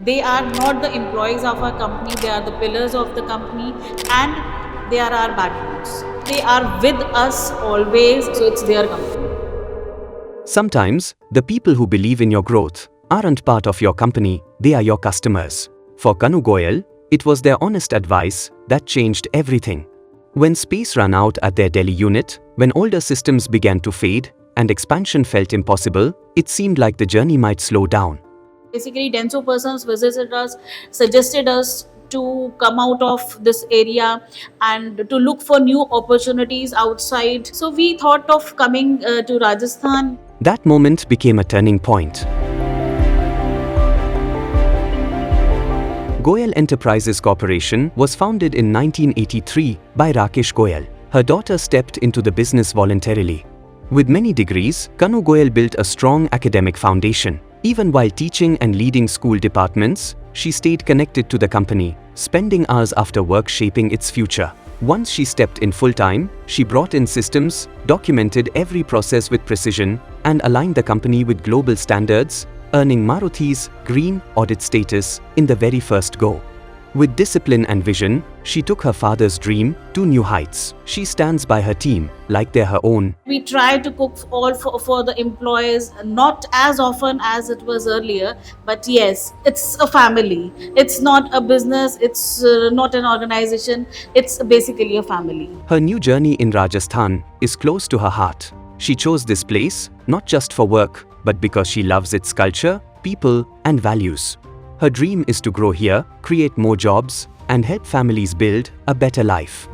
They are not the employees of our company, they are the pillars of the company, and they are our backbones. They are with us always, so it's their company. Sometimes, the people who believe in your growth aren't part of your company, they are your customers. For Kanu Goel, it was their honest advice that changed everything. When space ran out at their Delhi unit, when older systems began to fade, and expansion felt impossible, it seemed like the journey might slow down. Basically, Denso persons visited us, suggested us to come out of this area and to look for new opportunities outside. So we thought of coming to Rajasthan. That moment became a turning point. Goel Enterprises Corporation was founded in 1983 by Rakesh Goel. Her daughter stepped into the business voluntarily. With many degrees, Kanu Goel built a strong academic foundation. Even while teaching and leading school departments, she stayed connected to the company, spending hours after work shaping its future. Once she stepped in full-time, she brought in systems, documented every process with precision, and aligned the company with global standards, earning Maruthi's green audit status in the very first go. With discipline and vision, she took her father's dream to new heights. She stands by her team like they're her own. We try to cook all for the employees, not as often as it was earlier, but yes, it's a family. It's not a business, it's not an organization, it's basically a family. Her new journey in Rajasthan is close to her heart. She chose this place not just for work, but because she loves its culture, people, and values. Her dream is to grow here, create more jobs, and help families build a better life.